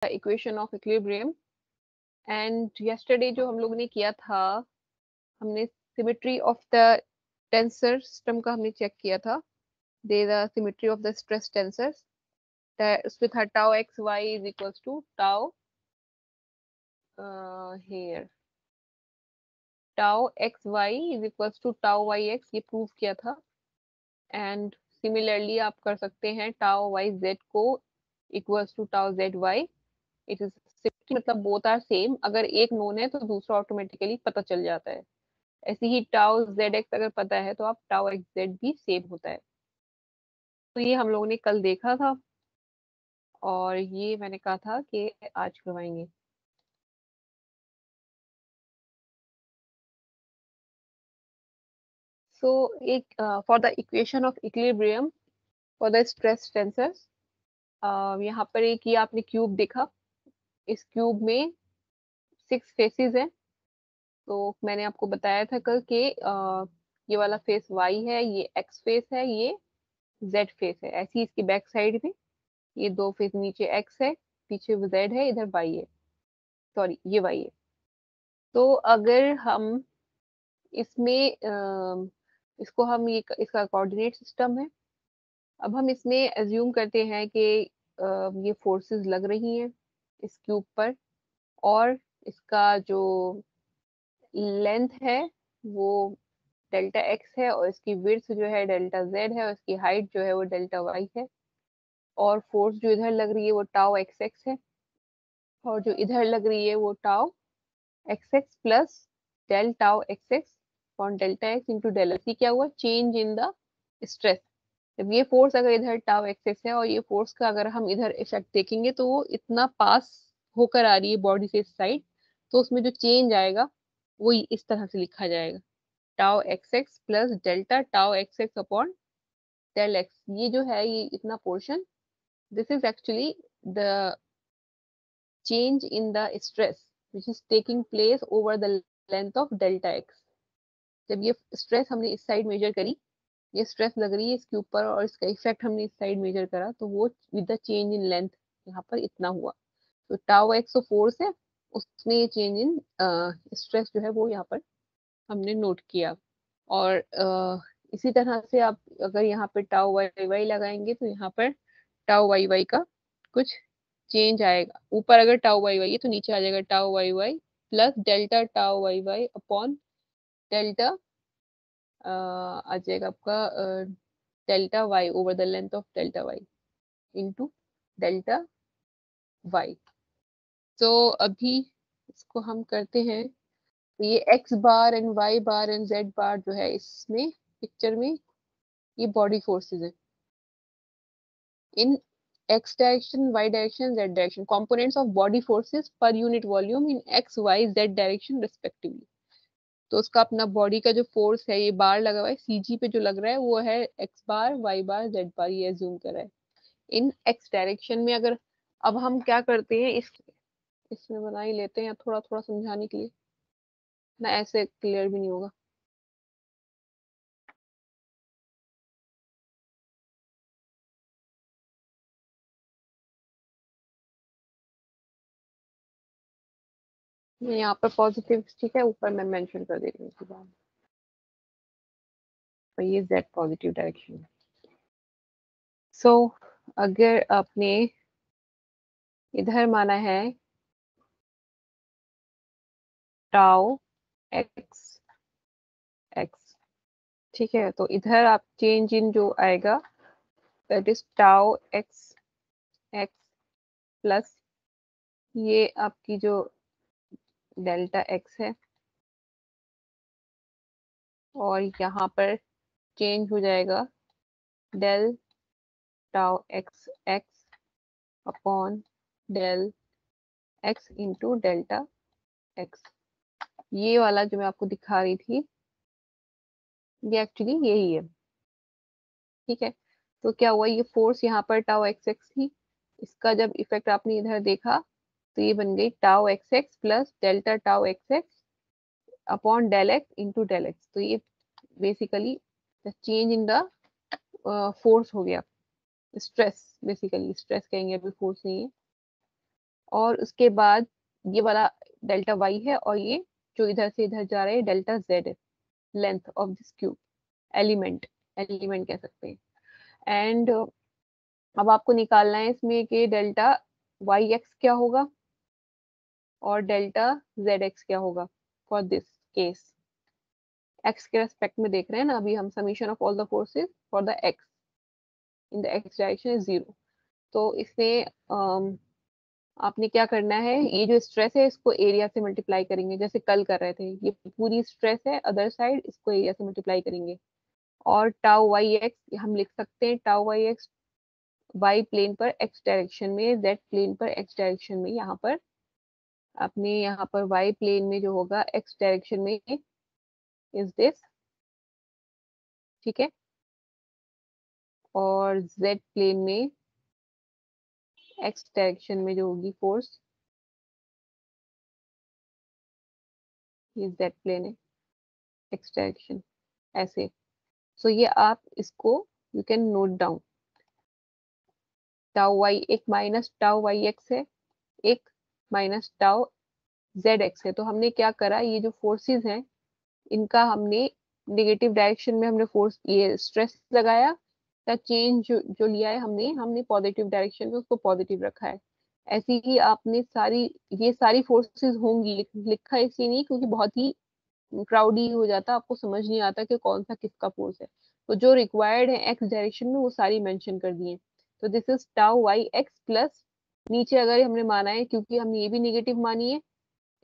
Equation of equilibrium. And yesterday जो हम लोग ने किया था, हमने symmetry of the tensor system का हमने चेक किया था। They the symmetry of the stress tensors, उसमें था tau x y is equals to tau here tau x y is equals to tau y x, ये प्रूव किया था। And similarly आप कर सकते हैं टाउ वाई जेड को equals to tau z y. It is मतलब बोथ आर सेम, अगर एक नोन है तो दूसरा ऑटोमेटिकली पता चल जाता है। ऐसे ही टाउ जेड एक्स अगर पता है तो आप टाउ एक्स जेड भी सेम होता है। तो ये हम लोगों ने कल देखा था और ये मैंने कहा था कि आज करवाएंगे। सो एक for the equation of equilibrium for the stress tensors, यहाँ पर एक ये आपने क्यूब देखा। इस क्यूब में 6 फेसेस हैं। तो मैंने आपको बताया था कल कि ये वाला फेस y है, ये x फेस है, ये z फेस है। ऐसी ही इसकी बैक साइड में ये दो फेस, नीचे x है, पीछे z है, इधर y है, सॉरी ये y है। तो अगर हम इसमें इसको हम ये इसका कोऑर्डिनेट सिस्टम है। अब हम इसमें एज्यूम करते हैं कि ये फोर्सेस लग रही हैं इस क्यूब पर, और इसका जो लेंथ है वो डेल्टा एक्स है, और इसकी विड्थ जो है डेल्टा जेड है, और इसकी हाइट जो है वो डेल्टा वाई है। और फोर्स जो इधर लग रही है वो टाउ एक्स एक्स है, और जो इधर लग रही है वो tau x x plus del tau x x upon delta x into del x. ये क्या हुआ? Change in the stress. जब ये फोर्स अगर इधर टाउ एक्स एक्स है और ये फोर्स का अगर हम इधर इफेक्ट देखेंगे तो वो इतना पास होकर आ रही है बॉडी से इस साइड, तो उसमें जो चेंज आएगा वो इस तरह से लिखा जाएगा, tau x x plus delta tau x x upon del x. ये जो है ये इतना portion, this is actually the change in the stress which is taking place over the length of delta x। जब ये स्ट्रेस हमने इस side major करी, ये स्ट्रेस लग रही है इसके ऊपर और इसका इफेक्ट हमने इस साइड मेजर करा, तो वो with the change in length यहाँ पर इतना हुआ। तो टाउ एक्स तो फोर्स है, उसमें ये चेंज इन स्ट्रेस जो है वो यहाँ पर हमने नोट किया। और इसी तरह से आप अगर यहाँ पे टाउ वाई वाई लगाएंगे तो यहाँ पर टाउ वाई वाई का कुछ चेंज आएगा। ऊपर अगर टाउ वाई वाई है तो नीचे आ जाएगा tau y y plus delta tau y y upon delta आ जाएगा आपका delta y over the length of delta y into delta y. तो अभी इसको हम करते हैं। तो ये x bar and y bar and z bar जो है इसमें पिक्चर में ये बॉडी फोर्सेस है in x direction, y direction, z direction, components of body forces per unit volume in x, y, z direction respectively। तो उसका अपना body का जो फोर्स है, ये बार लगा हुआ है सीजी पे, जो लग रहा है वो है एक्स बार वाई बार जेड बार, ये जूम कर रहा है इन एक्स डायरेक्शन में। अगर अब हम क्या करते हैं, इसमें बना ही लेते हैं थोड़ा थोड़ा समझाने के लिए, ना ऐसे क्लियर भी नहीं होगा। यहाँ पर पॉजिटिव ठीक है, ऊपर मैं मेंशन कर देती हूँ इसके बाद। तो ये जेड पॉजिटिव डायरेक्शन है। सो अगर आपने इधर माना है टाउ एक्स एक्स, ठीक है, तो इधर आप चेंज इन जो आएगा that is tau x x plus ये आपकी जो डेल्टा एक्स है, और यहाँ पर चेंज हो जाएगा del tau x x upon del x into delta x. ये वाला जो मैं आपको दिखा रही थी ये एक्चुअली यही है, ठीक है। तो क्या हुआ, ये फोर्स यहाँ पर टाउ एक्स एक्स थी, इसका जब इफेक्ट आपने इधर देखा तो ये बन गई tau x x plus delta tau x x upon del x into del x. तो ये basically change in the force हो गया, स्ट्रेस, बेसिकली स्ट्रेस कहेंगे, अभी फोर्स नहीं है। और उसके बाद ये वाला डेल्टा वाई है, और ये जो इधर से इधर जा रहा है डेल्टा जेड है, length of this cube, element, element कह सकते हैं। एंड अब आपको निकालना है इसमें कि डेल्टा वाई एक्स क्या होगा और डेल्टा जेड एक्स क्या होगा फॉर दिस केस। एक्स के रेस्पेक्ट में देख रहे हैं ना अभी हम, summation of all the forces for the x in the x direction is 0। तो इसमें आपने क्या करना है, ये जो स्ट्रेस है इसको एरिया से मल्टीप्लाई करेंगे, जैसे कल कर रहे थे। ये पूरी स्ट्रेस है अदर साइड, इसको एरिया से मल्टीप्लाई करेंगे। और टाउ वाई एक्स हम लिख सकते हैं, tau y x y plane पर एक्स डायरेक्शन में, जेड प्लेन पर एक्स डायरेक्शन में। यहाँ पर अपने यहाँ पर वाई प्लेन में जो होगा एक्स डायरेक्शन में इज दिस, ठीक है। और जेड प्लेन में एक्स डायरेक्शन में जो होगी फोर्स, ये जेड प्लेन है, एक्स डायरेक्शन, ऐसे। सो ये आप इसको you can note down, tau y एक माइनस टाउ वाई एक्स है, एक माइनस टाउ जेड एक्स है। तो हमने क्या करा, ये जो फोर्सेस हैं इनका हमने नेगेटिव डायरेक्शन में हमने फोर्स ये स्ट्रेस लगाया, का चेंज जो लिया है हमने हमने पॉजिटिव डायरेक्शन में उसको पॉजिटिव रखा है। ऐसे ही आपने सारी, ये सारी फोर्सेस होंगी, लिखा इसलिए नहीं क्योंकि बहुत ही क्राउडी हो जाता, आपको समझ नहीं आता कि कौन सा किसका फोर्स है। तो जो रिक्वायर्ड है एक्स डायरेक्शन में वो सारी मेंशन कर दिए। तो this is tau y x plus, नीचे अगर हमने माना है क्योंकि हमने ये भी नेगेटिव मानी है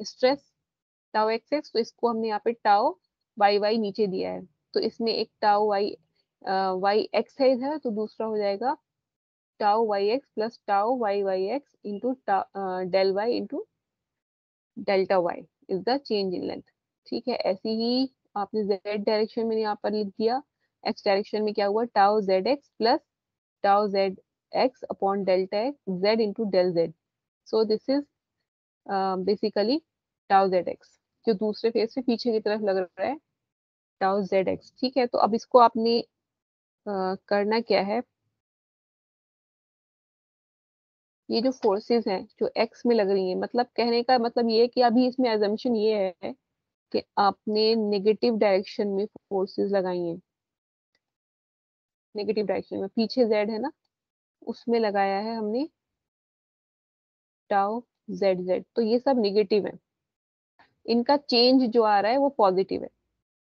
स्ट्रेस, टाउ एक्स एक्स, तो इसको हमने यहाँ पे टाउ वाई वाई नीचे दिया है। तो इसमें एक टाउ वाई वाई एक्स है इधर, तो दूसरा हो जाएगा tau y x plus tau y y x into del y into delta y is the change in length. ठीक है, ऐसे ही आपने जेड डायरेक्शन में यहाँ पर लिख दिया, एक्स डायरेक्शन में क्या हुआ, tau z x plus tau z x upon delta x z into del z. So this is basically tau z x, जो दूसरे फेस पे पीछे की तरफ लग रहा है टाउ जेड एक्स। ठीक है, तो अब इसको आपने करना क्या है, ये जो फोर्सेस हैं जो एक्स में लग रही हैं, मतलब कहने का मतलब ये है कि अभी इसमें एजम्पशन ये है कि आपने नेगेटिव डायरेक्शन में फोर्सेस लगाई हैं, नेगेटिव डायरेक्शन में, पीछे जेड है ना उसमें लगाया है हमने टाउ जेड जेड, तो ये सब नेगेटिव है, इनका चेंज जो आ रहा है वो पॉजिटिव है।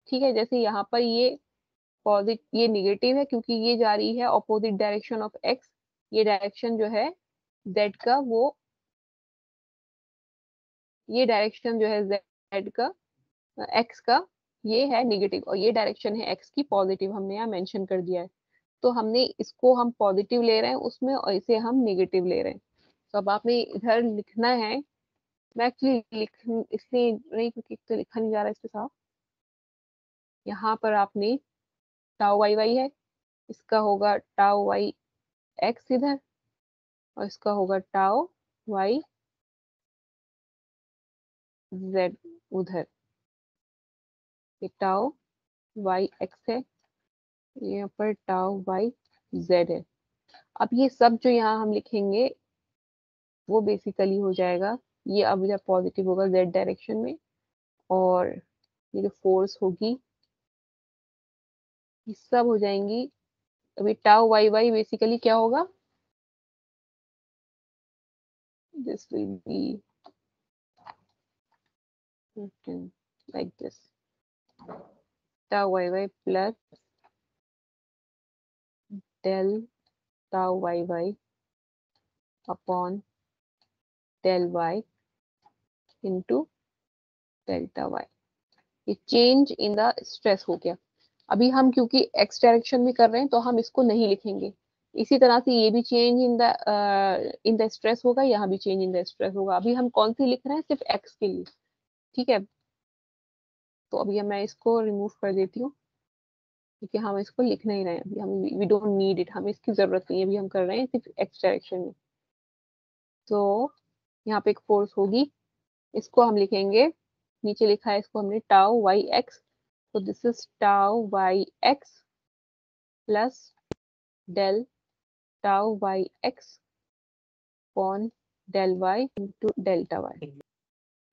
ठीक है, जैसे यहाँ पर ये पॉजिटिव, ये नेगेटिव है क्योंकि ये जा रही है ऑपोजिट डायरेक्शन ऑफ एक्स, ये डायरेक्शन जो है जेड का वो, ये डायरेक्शन जो है जेड का एक्स का ये है नेगेटिव, और ये डायरेक्शन है एक्स की पॉजिटिव, हमने यहाँ मेंशन कर दिया है। तो हमने इसको हम पॉजिटिव ले रहे हैं उसमें और इसे हम नेगेटिव ले रहे हैं। तो अब आपने इधर लिखना है, मैं एक्चुअली लिख इसलिए नहीं क्योंकि एक तो लिखा नहीं जा रहा इसके साथ। यहाँ पर आपने टाउ वाई वाई है, इसका होगा टाउ वाई एक्स इधर, और इसका होगा टाउ वाई जेड उधर। ये टाउ वाई एक्स है, यहाँ पर टाउ वाई जेड है। अब ये सब जो यहाँ हम लिखेंगे वो बेसिकली हो जाएगा, ये अब जब पॉजिटिव होगा जेड डायरेक्शन में, और ये जो फोर्स होगी ये सब हो जाएंगी। अभी टाउ वाई वाई बेसिकली क्या होगा, this will be like this, tau y y plus del tau y y upon del y into delta y. ये चेंज इन द स्ट्रेस हो गया। अभी हम क्योंकि एक्स डायरेक्शन में कर रहे हैं तो हम इसको नहीं लिखेंगे, इसी तरह से ये भी चेंज इन द स्ट्रेस होगा, यहाँ भी चेंज इन द स्ट्रेस होगा। अभी हम कौन सी लिख रहे हैं, सिर्फ एक्स के लिए। ठीक है, तो अभी मैं इसको रिमूव कर देती हूँ क्योंकि हम इसको लिख नहीं रहे हैं अभी, हम वी डोंट नीड इट, हमें इसकी जरूरत नहीं है, अभी हम कर रहे हैं सिर्फ एक्स डायरेक्शन में। तो यहाँ पे एक फोर्स होगी, इसको हम लिखेंगे, नीचे लिखा है इसको हमने टाउ वाई एक्स, तो this is tau y x plus del tau y x upon del y into delta y.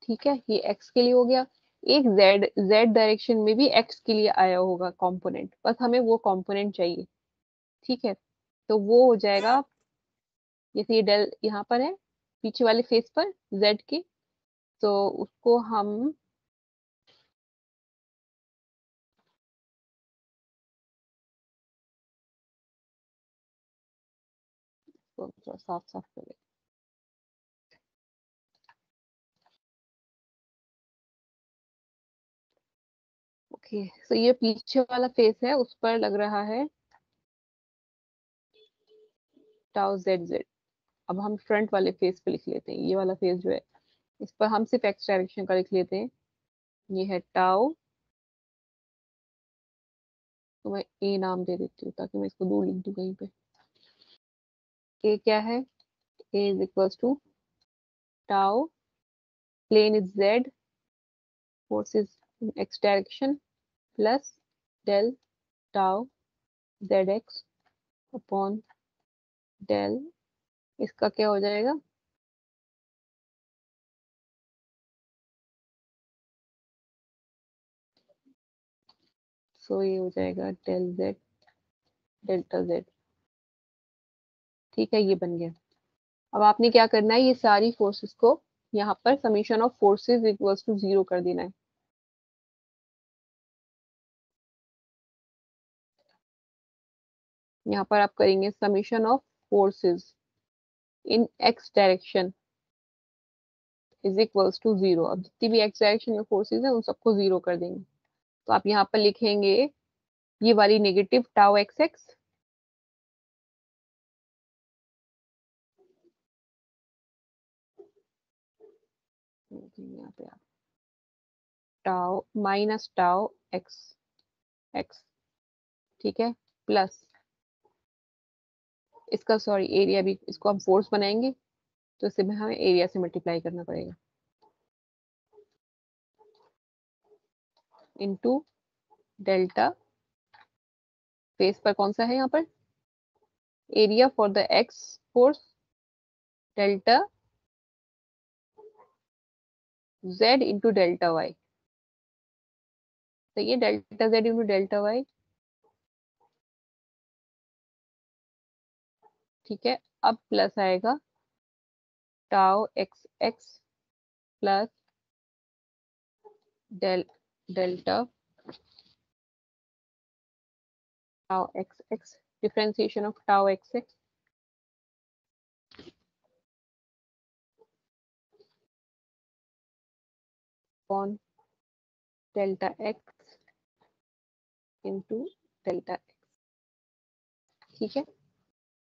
ठीक है, ये एक्स के लिए हो गया। एक जेड जेड डायरेक्शन में भी एक्स के लिए आया होगा कंपोनेंट, बस हमें वो कंपोनेंट चाहिए। ठीक है, तो वो हो जाएगा, जैसे ये डेल यहाँ पर है पीछे वाले फेस पर जेड के, तो उसको हम साफ साफ करें। ओके, तो ये पीछे वाला फेस है, उस पर लग रहा है टाउ जेड जेड। अब हम फ्रंट वाले फेस पे लिख लेते हैं, ये वाला फेस जो है इस पर हम सिर्फ एक्स डायरेक्शन का लिख लेते हैं। ये है टाउ, तो मैं ए नाम दे देती हूँ ताकि मैं इसको दूर लिख दूँ कहीं पे। ए क्या है, A is equals to tau, plane is z, force is in x direction, plus del tau z x upon del, इसका क्या हो जाएगा, सो ये हो जाएगा डेल जेड डेल्टा जेड। ठीक है, ये बन गया। अब आपने क्या करना है, ये सारी फोर्सेस को यहाँ पर summation of forces equals to 0 कर देना है। यहाँ पर आप करेंगे summation of forces in x direction is equals to 0। अब जितनी भी एक्स डायरेक्शन में फोर्सेस है उन सबको 0 कर देंगे। तो आप यहाँ पर लिखेंगे ये वाली नेगेटिव टाउ एक्स एक्स, यहाँ पे आप tau minus tau x x, ठीक है, प्लस इसका सॉरी एरिया भी, इसको हम फोर्स बनाएंगे तो इसे भी हमें एरिया से मल्टीप्लाई करना पड़ेगा, इनटू डेल्टा, फेस पर कौन सा है यहाँ पर, area for the x force, delta z into delta y. तो ये delta z into delta y. ठीक है, अब प्लस आएगा tau x x plus del delta tau x x, differentiation of tau x x upon delta x into delta x. ठीक है,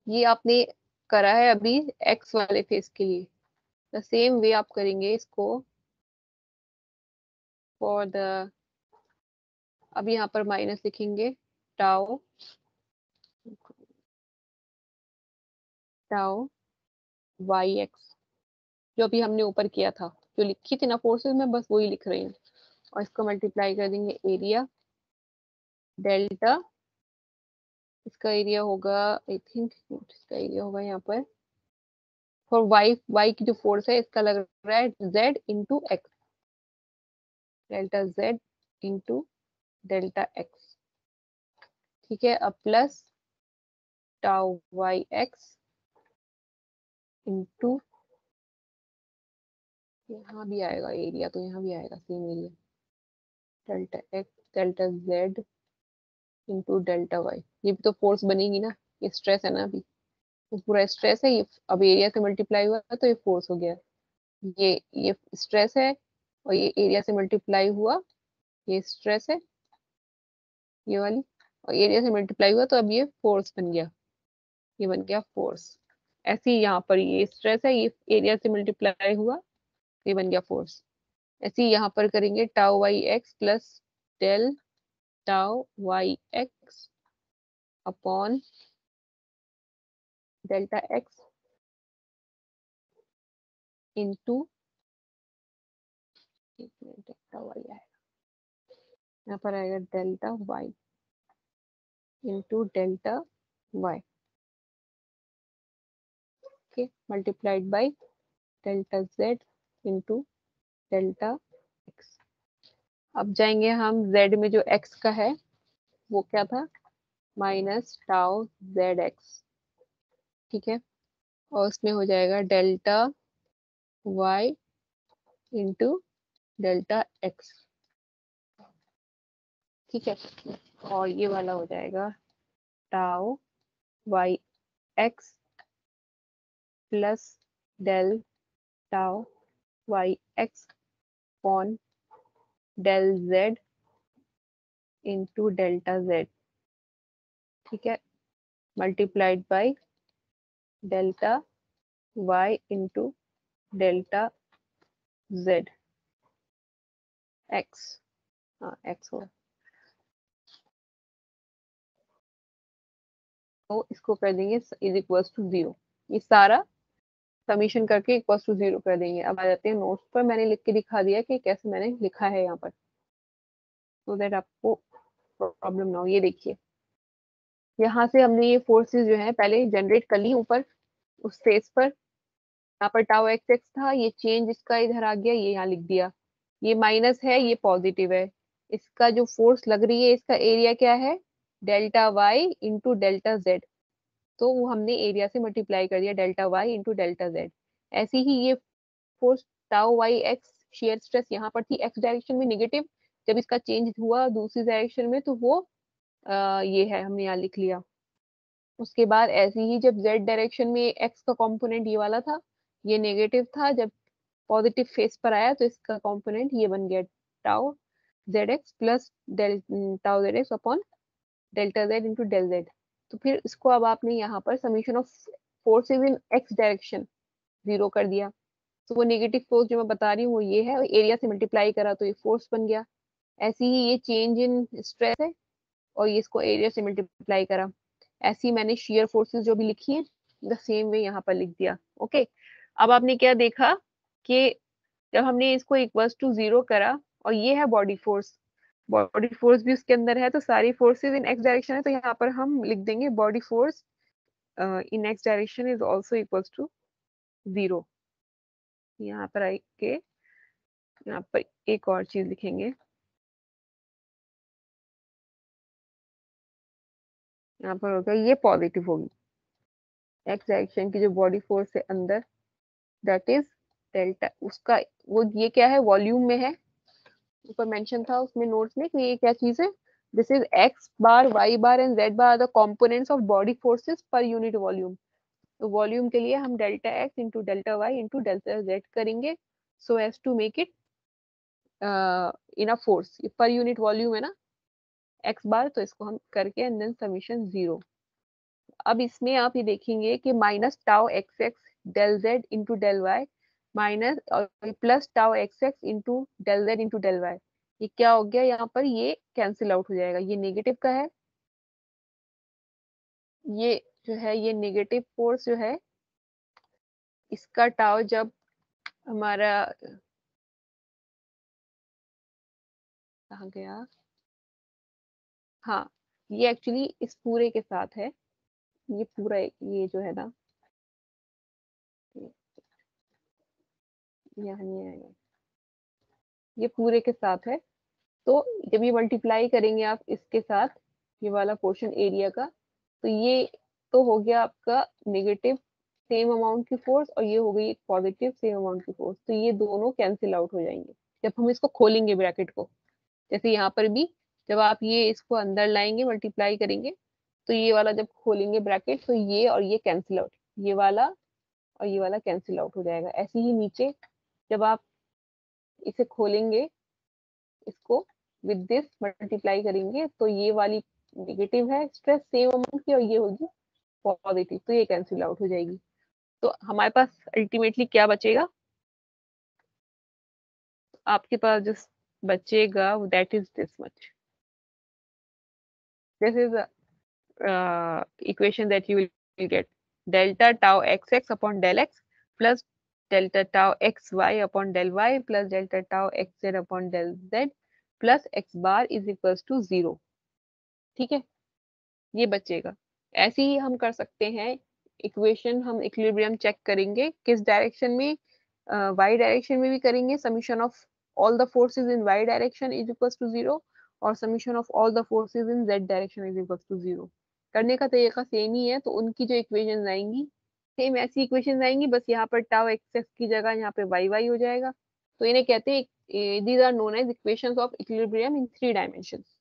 ये आपने करा है अभी एक्स वाले फेस के लिए। द सेम वे आप करेंगे इसको फॉर द, अब यहाँ पर माइनस लिखेंगे टाउ टाउ वाई एक्स, जो अभी हमने ऊपर किया था, जो लिखी थी ना फोर्सेस में, बस वही लिख रही हूँ। और इसको मल्टीप्लाई कर देंगे एरिया डेल्टा, इसका एरिया होगा आई थिंक, इसका एरिया होगा यहाँ पर फॉर वाई, वाई की जो फोर्स है इसका लग रहा है z into x, delta z into delta x. ठीक है, अब plus tau y x into, यहाँ भी आएगा एरिया, तो यहाँ भी आएगा same area, delta x delta z into delta y. ये भी तो फोर्स बनेगी ना, ये स्ट्रेस है ना अभी, तो पूरा स्ट्रेस है ये, अब एरिया से मल्टीप्लाई हुआ तो ये फोर्स हो गया। ये स्ट्रेस है और ये एरिया से मल्टीप्लाई हुआ, ये स्ट्रेस है ये वाली, और एरिया से मल्टीप्लाई हुआ तो अब ये फोर्स बन गया, ये बन गया फोर्स। ऐसे ही यहाँ पर ये स्ट्रेस है, ये एरिया से मल्टीप्लाई हुआ, ये बन गया फोर्स। ऐसे ही यहाँ पर करेंगे tau y x plus del tau y x upon delta x into, delta y आएगा, यहाँ पर आएगा delta y into delta y, okay, multiplied by delta z into delta x। अब जाएंगे हम z में जो x का है वो क्या था, माइनस टाउ जेड एक्स, ठीक है। और उसमें हो जाएगा delta y into delta x, ठीक है। और ये वाला हो जाएगा tau y x plus del tau y x upon del z into delta z, ठीक है, multiplied by delta y into delta z x, हाँ एक्स हो। तो इसको कर देंगे इज इक्वल्स टू 0, ये सारा समीशन करके इक्वल्स टू 0 कर देंगे। अब आ जाते हैं नोट्स पर, मैंने लिख के दिखा दिया कि कैसे मैंने लिखा है यहाँ पर, तो दैट आपको प्रॉब्लम ना हो। ये देखिए, यहाँ से हमने ये फोर्सेस जो है पहले जनरेट कर ली ऊपर उस फेस पर। यहाँ पर टाउ एक्स एक्स था, ये चेंज इसका इधर आ गया, ये यहाँ लिख दिया। ये माइनस है, ये पॉजिटिव है। इसका जो फोर्स लग रही है इसका एरिया क्या है, delta y into delta z. तो वो हमने एरिया से मल्टीप्लाई कर दिया, delta y into delta z. ऐसे ही ये force tau y x shear stress यहाँ पर थी एक्स डायरेक्शन में नेगेटिव, जब इसका चेंज हुआ दूसरी डायरेक्शन में तो वो ये है, हमने यहाँ लिख लिया। उसके बाद ऐसे ही जब जेड डायरेक्शन में एक्स का कंपोनेंट ये वाला था, ये नेगेटिव था, जब पॉजिटिव फेस पर आया तो इसका कंपोनेंट ये बन गया tau z x plus del tau z x upon delta z into del z. तो फिर इसको अब आपने यहाँ पर summation of forces in x direction 0 कर दिया। तो वो नेगेटिव फोर्स जो मैं बता रही हूँ वो ये है, एरिया से मल्टीप्लाई करा तो ये फोर्स बन गया। ऐसे ही ये चेंज इन स्ट्रेस है और ये इसको एरिया से मल्टीप्लाई करा। ऐसे ही मैंने शेयर फोर्सेस जो भी लिखी है द सेम वे यहाँ पर लिख दिया। ओके, अब आपने क्या देखा कि जब हमने इसको इक्वल्स टू 0 करा और ये है बॉडी फोर्स, बॉडी फोर्स भी उसके अंदर है, तो सारी फोर्सेस इन एक्स डायरेक्शन है, तो यहाँ पर हम लिख देंगे body force in x direction is also equals to 0। यहाँ पर आई के यहाँ पर एक और चीज लिखेंगे, यहाँ पर होगा ये पॉजिटिव होगी, एक्स डायरेक्शन की जो बॉडी फोर्स है अंदर दैट इज डेल्टा, उसका वो ये क्या है वॉल्यूम में है, ऊपर मेंशन था उसमें नोट्स में कि ये क्या चीज है, this is x bar y bar and z bar the components of body forces per unit volume. तो वॉल्यूम के लिए हम delta x into delta y into delta z करेंगे so as to make it in a force, per unit volume है ना x बार, तो इसको हम करके एंड देन समीशन 0। अब इसमें आप ये देखेंगे कि minus tau x x del z into del y minus और plus tau x x into del z into del y, ये क्या हो गया यहाँ पर, ये कैंसिल आउट हो जाएगा, ये नेगेटिव का है, ये जो है ये नेगेटिव फोर्स जो है इसका टाउ जब हमारा कहाँ गया, हाँ ये एक्चुअली इस पूरे के साथ है, ये पूरा ये जो है ना यहाँ नहीं आएगा, ये पूरे के साथ है। तो जब ये मल्टीप्लाई करेंगे आप इसके साथ ये वाला पोर्शन एरिया का, तो ये तो हो गया आपका नेगेटिव सेम अमाउंट की फोर्स और ये हो गई एक पॉजिटिव सेम अमाउंट की फोर्स, तो ये दोनों कैंसिल आउट हो जाएंगे जब हम इसको खोलेंगे ब्रैकेट को। जैसे यहाँ पर भी जब आप ये इसको अंदर लाएंगे मल्टीप्लाई करेंगे तो ये वाला जब खोलेंगे ब्रैकेट तो ये और ये कैंसिल आउट, ये वाला और ये वाला कैंसिल आउट हो जाएगा। ऐसे ही नीचे जब आप इसे खोलेंगे इसको विद दिस मल्टीप्लाई करेंगे तो ये वाली नेगेटिव है स्ट्रेस सेम अमाउंट की और ये होगी पॉजिटिव, तो ये कैंसिल आउट हो जाएगी। तो हमारे पास अल्टीमेटली क्या बचेगा, आपके पास जो बचेगा that is this much, this is equation that you will get delta tau xx upon del x plus delta tau xy upon del y plus delta tau xz upon del z plus x bar is equals to 0, ठीक है, ये बचेगा। ऐसे ही हम कर सकते हैं equation, हम इक्विलिब्रियम चेक करेंगे किस डायरेक्शन में वाई डायरेक्शन में भी करेंगे, summation of all the forces in y direction is equal to 0 और summation of all the forces in z direction is equal to 0। करने का तरीका सेम ही है, तो उनकी जो इक्वेशन आएंगी सेम ऐसी इक्वेशन आएंगी, बस यहाँ पर टाउ एक्स की जगह यहाँ पे वाई वाई हो जाएगा। तो इन्हें कहते हैं, these are known as equations of equilibrium in 3 dimensions.